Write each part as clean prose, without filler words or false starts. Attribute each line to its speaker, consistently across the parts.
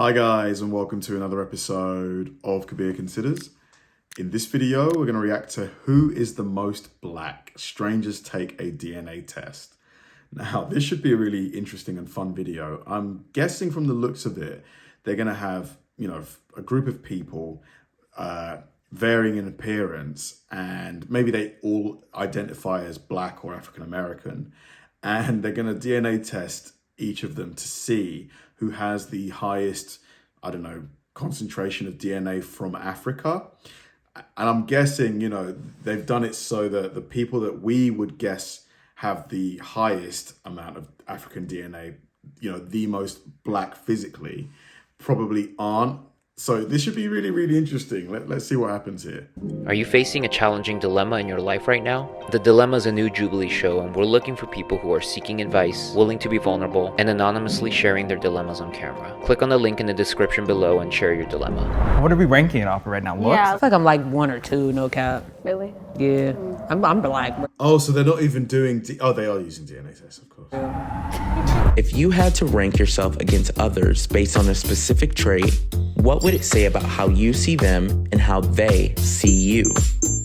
Speaker 1: Hi guys, and welcome to another episode of Kabir Considers. In this video, we're going to react to who is the most black. Strangers take a DNA test. Now, this should be a really interesting and fun video. I'm guessing from the looks of it, they're going to have, a group of people varying in appearance, and maybe they all identify as black or African American, and they're going to DNA test each of them to see who has the highest, concentration of DNA from Africa. And I'm guessing, they've done it so that the people that we would guess have the highest amount of African DNA, the most black physically, probably aren't. So this should be really, really interesting. Let's see what happens here.
Speaker 2: Are you facing a challenging dilemma in your life right now? The Dilemma is a new Jubilee show, and we're looking for people who are seeking advice, willing to be vulnerable, and anonymously sharing their dilemmas on camera. Click on the link in the description below and share your dilemma.
Speaker 3: What are we ranking it off right now? Looks?
Speaker 4: Yeah, I feel like I'm like 1 or 2, no cap.
Speaker 5: Really?
Speaker 4: Yeah, I'm black.
Speaker 1: Oh, so they're not even doing, they are using DNA tests, of course.
Speaker 6: If you had to rank yourself against others based on a specific trait, what would it say about how you see them and how they see you?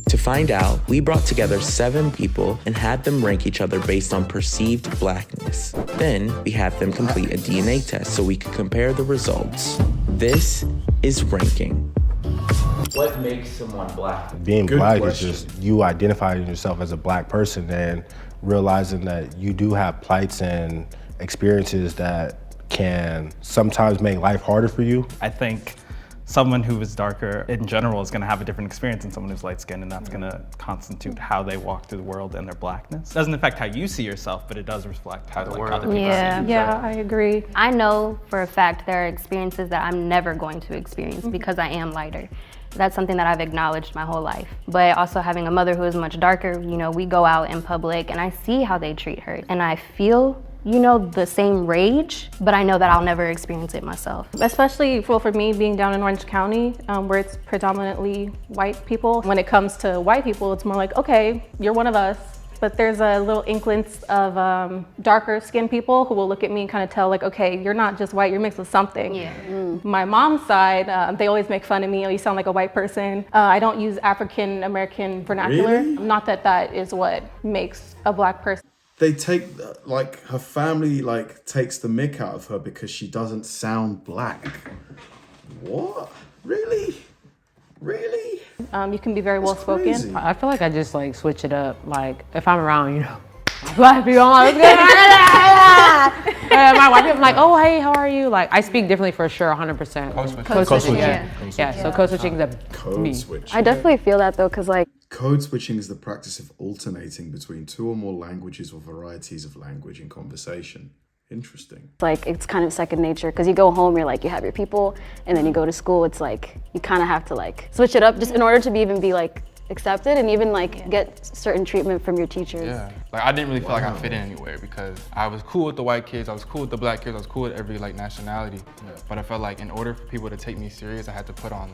Speaker 6: To find out, we brought together 7 people and had them rank each other based on perceived blackness. Then we had them complete a DNA test so we could compare the results. This is ranking.
Speaker 7: What makes someone black?
Speaker 8: Being
Speaker 1: Good
Speaker 8: black
Speaker 1: question.
Speaker 8: is just you identifying yourself as a black person and realizing that you do have plights and experiences that can sometimes make life harder for you.
Speaker 3: I think someone who is darker in general is going to have a different experience than someone who's light skinned, and that's going to constitute how they walk through the world and their blackness. It doesn't affect how you see yourself, but it does reflect how other people see you.
Speaker 5: Yeah, I agree.
Speaker 9: I know for a fact there are experiences that I'm never going to experience because I am lighter. That's something that I've acknowledged my whole life. But also having a mother who is much darker, we go out in public and I see how they treat her. And I feel, the same rage, but I know that I'll never experience it myself.
Speaker 5: Especially for me being down in Orange County, where it's predominantly white people. When it comes to white people, it's more like, okay, you're one of us. But there's a little inklings of darker skinned people who will look at me and kind of tell like, okay, you're not just white, you're mixed with something.
Speaker 9: Yeah.
Speaker 5: My mom's side, they always make fun of me. Oh, you sound like a white person. I don't use African American vernacular.
Speaker 1: Really?
Speaker 5: Not that is what makes a black person.
Speaker 1: They take, her family, takes the mick out of her because she doesn't sound black. What? Really? Really?
Speaker 5: You can be very well spoken.
Speaker 1: Crazy.
Speaker 4: I feel like I just switch it up. Like if I'm around, black people, I'm like, my white people, I'm like, oh hey, how are you? Like I speak differently for sure, 100%. Code switching. Yeah. So code switching is
Speaker 1: Code switch.
Speaker 5: I definitely feel that though, because
Speaker 1: Code switching is the practice of alternating between 2 or more languages or varieties of language in conversation. Interesting.
Speaker 10: It's kind of second nature because you go home, you have your people, and then you go to school, it's like you kind of have to switch it up just in order to even be accepted and even get certain treatment from your teachers.
Speaker 11: Yeah, I didn't really feel like I fit in anywhere because I was cool with the white kids, I was cool with the black kids, I was cool with every nationality. But I felt like in order for people to take me serious, I had to put on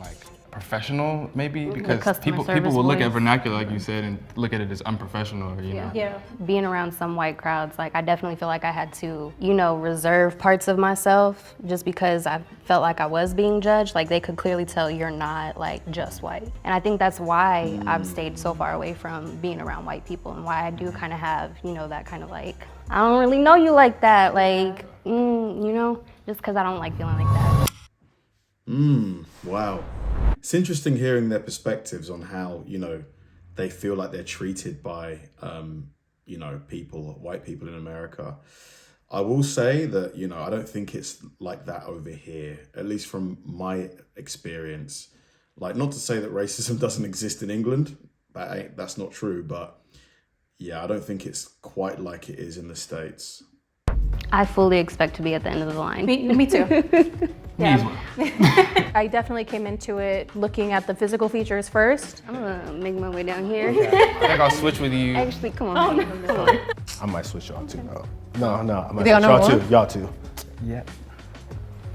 Speaker 11: professional maybe, because people will look at vernacular like you said and look at it as unprofessional,
Speaker 9: Yeah. Being around some white crowds, I definitely feel like I had to, reserve parts of myself just because I felt like I was being judged. They could clearly tell you're not just white. And I think that's why I've stayed so far away from being around white people and why I do kind of have, that kind of I don't really know you like that. Just because I don't like feeling like that.
Speaker 1: Wow. It's interesting hearing their perspectives on how, they feel like they're treated by, white people in America. I will say that, I don't think it's like that over here, at least from my experience. Not to say that racism doesn't exist in England. That's not true. But yeah, I don't think it's quite like it is in the States.
Speaker 9: I fully expect to be at the end of the line.
Speaker 5: Me too. Yeah. I definitely came into it looking at the physical features first.
Speaker 9: I'm gonna make my way down here.
Speaker 11: I think I'll switch with you.
Speaker 9: Actually, come on. Come on.
Speaker 8: I might switch y'all too though. No, I might
Speaker 4: think I
Speaker 8: switch
Speaker 4: know
Speaker 8: y'all too.
Speaker 3: Yeah.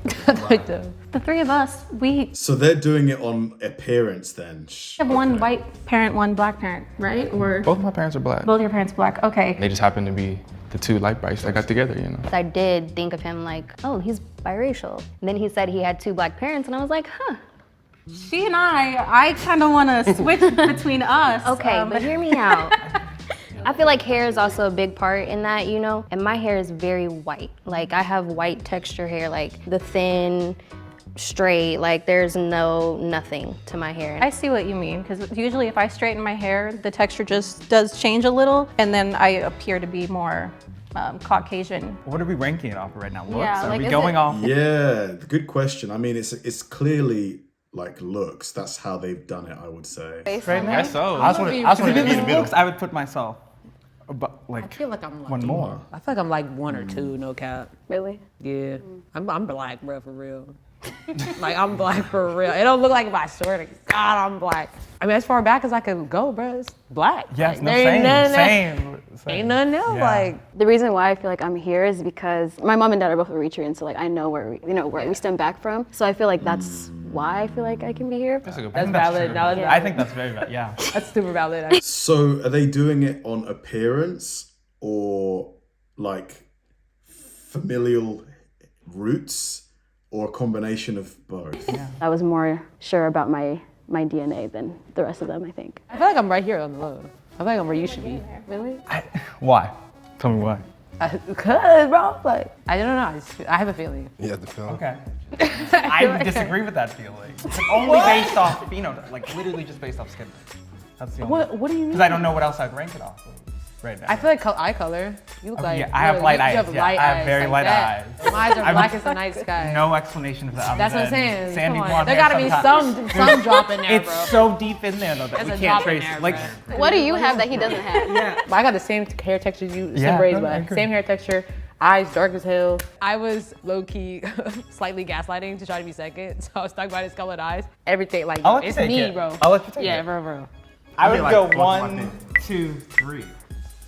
Speaker 5: The three of us, we
Speaker 1: So they're doing it on appearance then?
Speaker 5: have one white parent, one black parent, right? Or
Speaker 11: Both my parents are black.
Speaker 5: both your parents black? Okay.
Speaker 11: They just happen to be the two light brights that got together, you know.
Speaker 9: I did think of him like, oh, he's biracial. And then he said he had two black parents, and I was like, huh.
Speaker 5: She and I kind of want to switch between us.
Speaker 9: Okay, but hear me out. I feel like hair is also a big part in that, you know, and my hair is very white. Like I have white texture hair, like the thin, straight, like there's nothing to my hair.
Speaker 5: I see what you mean, because usually if I straighten my hair, the texture just does change a little, and then I appear to be more Caucasian.
Speaker 3: What are we ranking it off of right now? Looks?
Speaker 5: Yeah,
Speaker 3: Are
Speaker 5: like,
Speaker 3: we
Speaker 5: is
Speaker 3: going
Speaker 5: it-
Speaker 3: off?
Speaker 1: Yeah, good question. I mean, it's clearly like looks. That's how they've done it, I would say.
Speaker 3: Right now?
Speaker 11: I guess so.
Speaker 3: I was want
Speaker 4: If
Speaker 3: to be in the middle. Looks, I would put myself like
Speaker 4: I feel like I'm like
Speaker 3: one more.
Speaker 4: I feel like I'm like 1 or 2, no cap.
Speaker 10: Really?
Speaker 4: Yeah, I'm black, bro, for real. Like I'm black for real. It don't look like if I swear to God I'm black. I mean, as far back as I can go, bro, it's black.
Speaker 3: Yes,
Speaker 4: Like,
Speaker 3: no,
Speaker 4: there ain't nothing
Speaker 3: same.
Speaker 4: Ain't nothing else.
Speaker 3: Yeah.
Speaker 4: Like
Speaker 10: The reason why I feel like I'm here is because my mom and dad are both Eritrean, so like I know where we stem back from. So I feel like that's why I feel like I can be here.
Speaker 11: That's a good
Speaker 4: that's
Speaker 11: point.
Speaker 4: valid. No, that's
Speaker 3: I think that's very valid. Yeah.
Speaker 4: that's super valid.
Speaker 1: So are they doing it on appearance or like familial roots or a combination of both?
Speaker 3: Yeah.
Speaker 10: I was more sure about my DNA than the rest of them, I think.
Speaker 4: I feel like I'm right here on the low. I feel like I'm where you should be. Really?
Speaker 3: Why? Tell me why.
Speaker 4: Cause bro, like I don't know. I have a feeling.
Speaker 8: You have the feeling.
Speaker 3: Okay. I disagree with that feeling. It's only based off, like literally just based off skin. That's the only.
Speaker 4: What do you mean?
Speaker 3: Because I don't know what else I'd rank it off of right now.
Speaker 4: I feel like eye color. You look like
Speaker 3: yeah, I have light eyes.
Speaker 4: You have
Speaker 3: Yeah,
Speaker 4: light
Speaker 3: I have
Speaker 4: eyes
Speaker 3: very
Speaker 4: like
Speaker 3: light
Speaker 4: that.
Speaker 3: eyes.
Speaker 4: My eyes are
Speaker 3: I'm-
Speaker 4: black as the night sky.
Speaker 3: No explanation for that.
Speaker 4: That's what I'm saying.
Speaker 3: Sandy
Speaker 4: Come on.
Speaker 3: blonde
Speaker 4: There
Speaker 3: hair
Speaker 4: gotta be
Speaker 3: sometimes.
Speaker 4: some drop in there,
Speaker 3: It's
Speaker 4: bro.
Speaker 3: so deep in there though that
Speaker 4: There's
Speaker 3: we
Speaker 4: a
Speaker 3: can't
Speaker 4: drop in
Speaker 3: trace.
Speaker 4: there,
Speaker 3: Like,
Speaker 4: bro.
Speaker 10: What do you have that he doesn't have?
Speaker 3: yeah.
Speaker 4: I got the same hair texture as you,
Speaker 3: Yeah,
Speaker 4: same braids,
Speaker 3: no, I
Speaker 4: but
Speaker 3: agree.
Speaker 4: same hair texture. Eyes dark as hell. I was low key, slightly gaslighting to try to be second, so I was stuck by his colored eyes. Everything like
Speaker 3: I'll let you
Speaker 4: it's
Speaker 3: take
Speaker 4: me,
Speaker 3: it.
Speaker 4: bro.
Speaker 3: I'll let you take
Speaker 4: yeah,
Speaker 3: it.
Speaker 4: bro.
Speaker 3: I would
Speaker 8: like,
Speaker 3: go
Speaker 8: what's my
Speaker 3: 1,
Speaker 8: thing?
Speaker 3: 2, 3.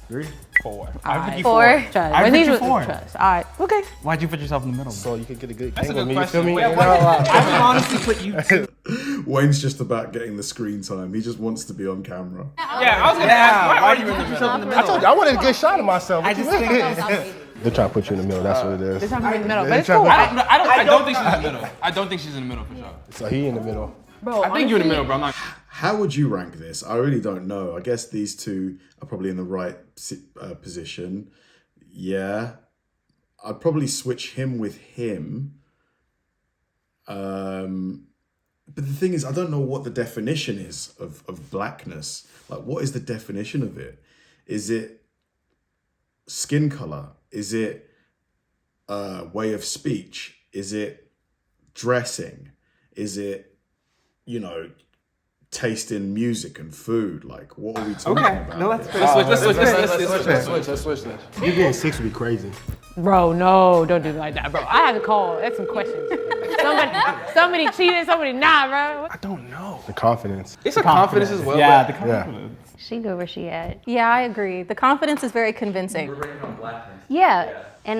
Speaker 8: 3?
Speaker 3: 4.
Speaker 4: Alright.
Speaker 3: I would put you
Speaker 10: 4.
Speaker 3: 4.
Speaker 4: Trust.
Speaker 3: I would
Speaker 4: When
Speaker 3: put
Speaker 4: these
Speaker 3: you
Speaker 4: was
Speaker 3: 4.
Speaker 4: trust. All right, okay.
Speaker 3: Why'd you put yourself in the middle?
Speaker 8: So you can get a good
Speaker 11: That's a
Speaker 8: angle
Speaker 11: good
Speaker 8: of me, you feel me?
Speaker 11: question.
Speaker 3: I would honestly put you 2.
Speaker 1: Wayne's just about getting the screen time. He just wants to be on camera.
Speaker 11: Yeah, I was gonna ask, why are you in the middle?
Speaker 8: I told you, I wanted a good shot of myself.
Speaker 3: I just think
Speaker 8: They're trying to put you in the middle, that's what it
Speaker 4: This
Speaker 8: is.
Speaker 4: time I'm in the middle,
Speaker 8: They
Speaker 4: but it's
Speaker 8: try to-
Speaker 4: cool.
Speaker 11: I don't think she's in the middle. I don't think she's in the middle for sure.
Speaker 8: So he in the middle.
Speaker 4: Bro,
Speaker 11: I think you're in the middle, bro. I'm not.
Speaker 1: How would you rank this? I really don't know. I guess these two are probably in the right position. Yeah. I'd probably switch him with him. But the thing is, I don't know what the definition is of blackness. Like, what is the definition of it? Is it skin color? Is it way of speech? Is it dressing? Is it, taste in music and food? Like, what are we talking about?
Speaker 3: No, that's
Speaker 1: here?
Speaker 11: Let's switch this.
Speaker 8: You getting 6 would be crazy.
Speaker 4: Bro, no, don't do it like that, bro. I have to call. That's some questions. Somebody cheated, somebody not, bro.
Speaker 3: I don't know.
Speaker 8: The confidence.
Speaker 11: It's a confidence as well.
Speaker 3: Yeah,
Speaker 11: but
Speaker 3: the confidence.
Speaker 9: She good where she at.
Speaker 5: Yeah, I agree. The confidence is very convincing.
Speaker 7: rating on blackness.
Speaker 9: Yeah, and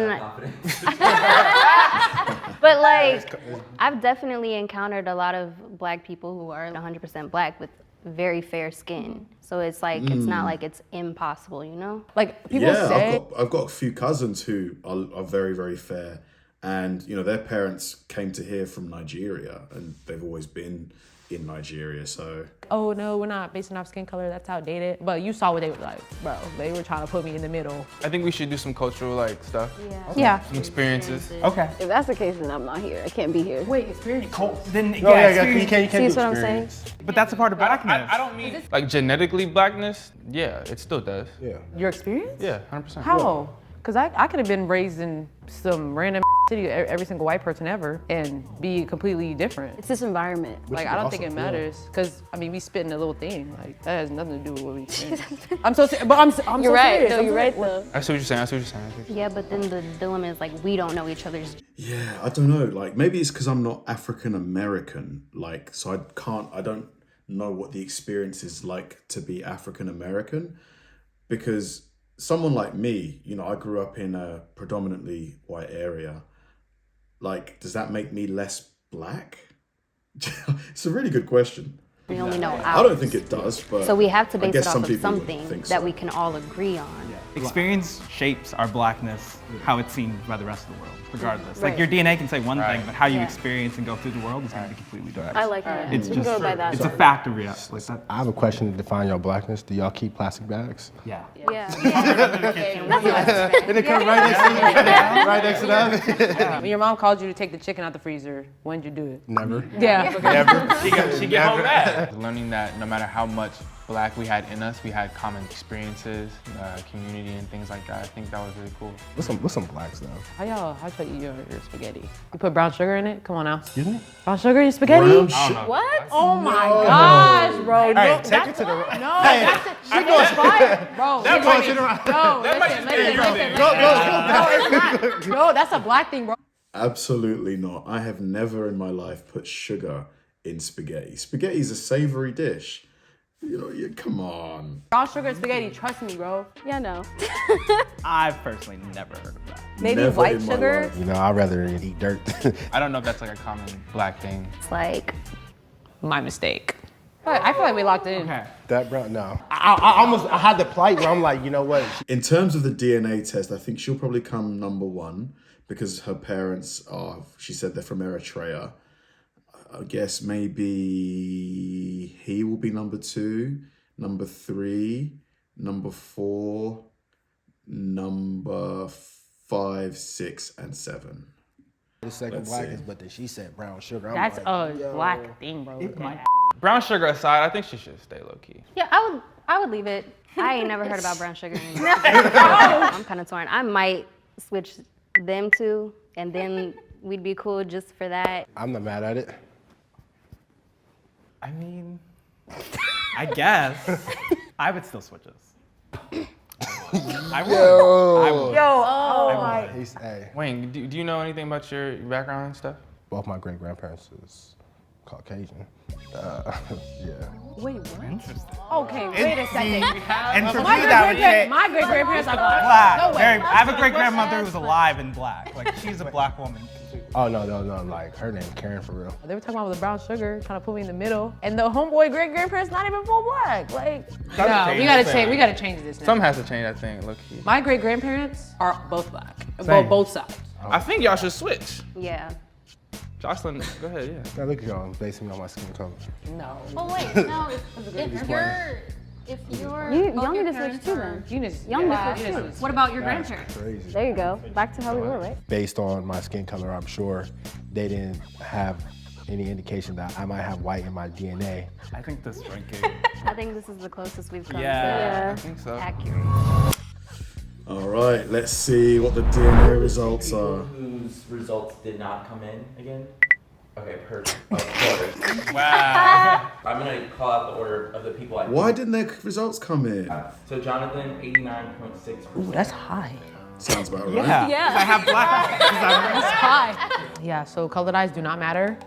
Speaker 9: but like, I've definitely encountered a lot of black people who are 100% black with very fair skin. So it's like, it's not like it's impossible, you know?
Speaker 4: Like people
Speaker 1: Yeah,
Speaker 4: say,
Speaker 1: I've got a few cousins who are very, very fair. And, their parents came to here from Nigeria and they've always been in Nigeria. So
Speaker 4: oh no, we're not basing off skin color. That's outdated. But you saw what they were like, bro. They were trying to put me in the middle.
Speaker 11: I think we should do some cultural stuff,
Speaker 5: Yeah.
Speaker 11: some experiences.
Speaker 3: Okay.
Speaker 10: If that's the case, then I'm not here. I can't be here.
Speaker 4: Wait, experience.
Speaker 3: Then
Speaker 8: No, yeah, you can't
Speaker 10: See
Speaker 8: do
Speaker 10: what I'm saying?
Speaker 8: experience.
Speaker 3: But that's a part of blackness.
Speaker 11: I don't mean like genetically blackness. Yeah, it still does.
Speaker 8: Yeah.
Speaker 4: Your experience?
Speaker 11: Yeah, 100%.
Speaker 4: How? Because I could have been raised in some random city, every single white person ever, and be completely different.
Speaker 10: It's this environment.
Speaker 4: Like, I don't think it matters. Because, we spitting a little thing. Like, that has nothing to do with what we saying. I'm so serious. But I'm
Speaker 10: You're
Speaker 4: so
Speaker 10: right.
Speaker 4: serious.
Speaker 10: No,
Speaker 4: I'm
Speaker 10: you're
Speaker 4: serious.
Speaker 10: right though.
Speaker 11: I see what you're saying.
Speaker 9: Yeah, but then the dilemma is like, we don't know each other's.
Speaker 1: yeah, I don't know. Like, maybe it's because I'm not African American. Like, so I don't know what the experience is like to be African American. Because someone like me, I grew up in a predominantly white area. like, does that make me less black? It's a really good question.
Speaker 9: We only know ours.
Speaker 1: I don't think it does, but
Speaker 9: So we have to
Speaker 1: I
Speaker 9: base
Speaker 1: guess
Speaker 9: it off
Speaker 1: some
Speaker 9: of
Speaker 1: people would
Speaker 9: something
Speaker 1: think
Speaker 9: that
Speaker 1: so.
Speaker 9: we can all agree on.
Speaker 3: Experience shapes our blackness, how it's seen by the rest of the world, regardless.
Speaker 10: Right.
Speaker 3: Like your DNA can say one thing, but how you
Speaker 10: Yeah.
Speaker 3: experience and go through the world is going to be completely different.
Speaker 10: I like that.
Speaker 3: It's
Speaker 10: We can
Speaker 3: just
Speaker 10: go by that.
Speaker 3: it's a fact of reality. Like that.
Speaker 8: I have a question to define your blackness. Do y'all keep plastic bags?
Speaker 3: Yeah.
Speaker 10: Yeah.
Speaker 8: And it comes right next to you. Right next to that.
Speaker 4: When your mom called you to take the chicken out the freezer, when'd you do it?
Speaker 8: Never.
Speaker 4: Yeah.
Speaker 11: She get home mad. Learning that no matter how much black we had in us, we had common experiences, community, and things like that. I think that was really cool.
Speaker 8: What's some blacks though?
Speaker 4: How y'all eat your spaghetti? You put brown sugar in it? Come on now.
Speaker 8: Excuse me?
Speaker 4: Brown sugar in your spaghetti?
Speaker 10: What?
Speaker 4: Oh my gosh, bro.
Speaker 8: Hey, take it to the right.
Speaker 4: No, that's it. She goes fire. Bro,
Speaker 8: That goes to the right.
Speaker 4: no, listen. No, that's a black thing, bro.
Speaker 1: Absolutely not. I have never in my life put sugar in spaghetti. Spaghetti is a savory dish. You know, come on.
Speaker 4: Brown sugar and spaghetti, trust me, bro.
Speaker 10: Yeah, no.
Speaker 3: I've personally never heard of that.
Speaker 4: Maybe
Speaker 1: Never
Speaker 4: white
Speaker 1: in my
Speaker 4: sugar.
Speaker 1: life.
Speaker 8: You know, I'd rather eat dirt.
Speaker 11: I don't know if that's like a common black thing.
Speaker 9: It's like,
Speaker 4: My mistake. But I feel like we locked it in.
Speaker 3: Okay.
Speaker 8: That brown, no. I had the plight where I'm like, you know what?
Speaker 1: In terms of the DNA test, I think she'll probably come number one because her parents are, she said they're from Eritrea. I guess maybe he will be number two, number three, number four, number 5, 6, and 7.
Speaker 8: The second
Speaker 1: Let's
Speaker 8: black
Speaker 1: see.
Speaker 8: is, but then she said brown sugar. I'm
Speaker 4: That's
Speaker 8: like,
Speaker 4: a
Speaker 8: yo.
Speaker 4: black thing, bro.
Speaker 11: Brown sugar aside, I think she should stay low key.
Speaker 9: yeah, I would leave it. I ain't never heard about brown sugar anymore. I'm kind of torn. I might switch them two, and then we'd be cool just for that.
Speaker 8: I'm not mad at it.
Speaker 3: I mean, I guess I would still switch us. I would. I would.
Speaker 8: Hey,
Speaker 11: Wayne, do you know anything about your background and stuff?
Speaker 8: both my great grandparents is Caucasian. Yeah.
Speaker 4: Wait, what? Okay, wait a second.
Speaker 3: And for me, that would say
Speaker 4: My great grandparents are black.
Speaker 3: black.
Speaker 4: No way.
Speaker 3: I have a great grandmother who's alive and black. Like she's a black woman.
Speaker 8: Oh no, like her name Karen for real.
Speaker 4: They were talking about the brown sugar, trying to put me in the middle, and the homeboy great grandparents not even full black. Like, no, we gotta change this now.
Speaker 11: Something has to change, I think, low key.
Speaker 4: My great grandparents are both black,
Speaker 3: Same.
Speaker 4: both sides.
Speaker 11: I think y'all should switch.
Speaker 9: Yeah.
Speaker 11: Jocelyn, go ahead, yeah.
Speaker 8: Now look at y'all basing me on my skin color.
Speaker 4: No.
Speaker 5: Oh wait, no. If you're
Speaker 10: Y'all need to switch too then.
Speaker 4: You just,
Speaker 10: Y'all need to switch too.
Speaker 5: what about your grandparents?
Speaker 8: Crazy.
Speaker 10: There you go. Back to how we were, right?
Speaker 8: Based on my skin color, I'm sure they didn't have any indication that I might have white in my DNA.
Speaker 3: I think this ranking.
Speaker 9: I think this is the closest we've come
Speaker 3: Yeah.
Speaker 11: I think so.
Speaker 9: to accurate.
Speaker 1: All right, let's see what the DNA results
Speaker 7: People
Speaker 1: are.
Speaker 7: whose results did not come in again. Okay, perfect. Of course.
Speaker 3: Wow.
Speaker 7: I'm gonna call out the order of the people I
Speaker 1: Why didn't their results come in?
Speaker 7: So Jonathan, 89.6%.
Speaker 4: Ooh, that's high.
Speaker 1: Sounds about right.
Speaker 3: Yeah. I have black.
Speaker 4: That's high. Yeah, so colored eyes do not matter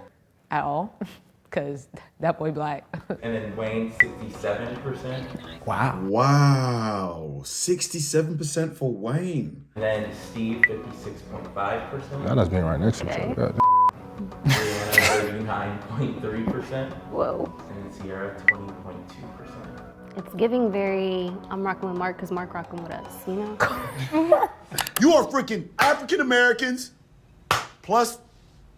Speaker 4: at all, because that boy black.
Speaker 7: And then Wayne, 67%.
Speaker 1: Wow, 67% for Wayne.
Speaker 7: And then Steve, 56.5%.
Speaker 8: That doesn't mean right next to each other. God.
Speaker 7: Brianna, 39.3%.
Speaker 9: Whoa.
Speaker 7: And then Sierra, 20.2%.
Speaker 9: It's giving very, I'm rocking with Mark because Mark rocking with us, you know?
Speaker 12: You are freaking African Americans plus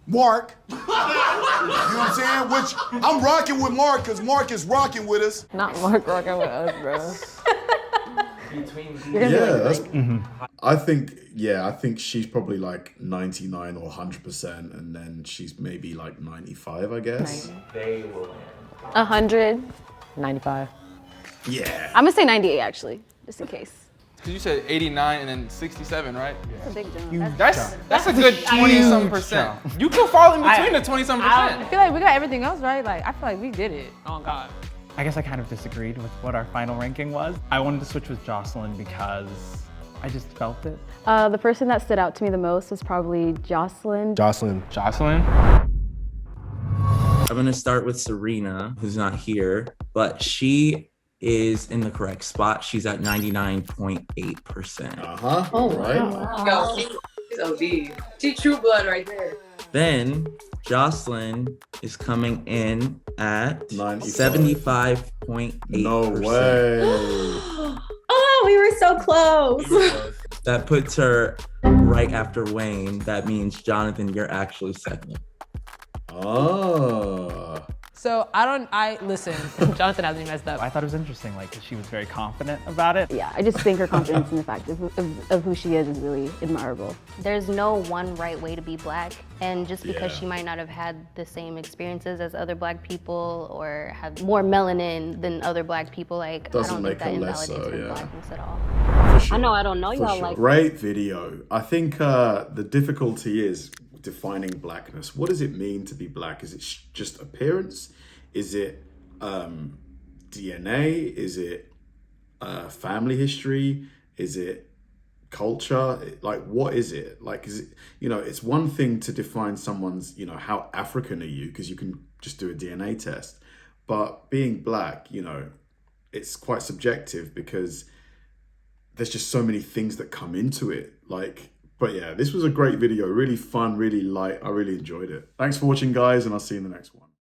Speaker 12: Mark. You know what I'm saying? Which I'm rocking with Mark because Mark is rocking with us.
Speaker 4: Not Mark rocking with us, bro.
Speaker 7: Between these,
Speaker 1: Yeah, that's, I think she's probably like 99 or 100%, and then she's maybe like 95, I guess.
Speaker 7: they will land.
Speaker 10: 100.
Speaker 4: 95.
Speaker 1: Yeah.
Speaker 10: I'm gonna say 98 actually, just in case.
Speaker 11: Cause you said 89 and then 67, right?
Speaker 10: That's a big jump.
Speaker 11: That's a good 20-some percent. You can fall in between the 20-some
Speaker 4: I
Speaker 11: percent.
Speaker 4: feel like we got everything else right. Like, I feel like we did it. Oh, God.
Speaker 3: I guess I kind of disagreed with what our final ranking was. I wanted to switch with Jocelyn because I just felt it.
Speaker 10: The person that stood out to me the most was probably Jocelyn.
Speaker 11: Jocelyn.
Speaker 6: I'm gonna start with Serena, who's not here, but she is in the correct spot. She's at 99.8%.
Speaker 1: Uh-huh. Oh, right.
Speaker 13: Yo, she's OD. She true blood right there.
Speaker 6: Then Jocelyn is coming in at 75.8%.
Speaker 1: No way.
Speaker 13: Oh, we were so close.
Speaker 6: That puts her right after Wayne. That means, Jonathan, you're actually second.
Speaker 1: Oh.
Speaker 4: So listen, Jonathan has me messed up.
Speaker 3: I thought it was interesting, like, she was very confident about it.
Speaker 10: Yeah, I just think her confidence in the fact of who she is really admirable.
Speaker 9: There's no one right way to be black, and just because she might not have had the same experiences as other black people or have more melanin than other black people, like,
Speaker 1: Doesn't
Speaker 9: I don't
Speaker 1: make
Speaker 9: think that
Speaker 1: her
Speaker 9: invalidates
Speaker 1: lesser,
Speaker 9: her
Speaker 1: yeah.
Speaker 9: blackness at all.
Speaker 10: I know I don't know y'all like.
Speaker 1: Great video. I think the difficulty is defining blackness. What does it mean to be black? Is it just appearance? Is it DNA? Is it family history? Is it culture? Like, what is it? Like, is it, it's one thing to define someone's, how African are you? Because you can just do a DNA test. But being black, it's quite subjective because there's just so many things that come into it. But yeah, this was a great video, really fun, really light. I really enjoyed it. Thanks for watching, guys, and I'll see you in the next one.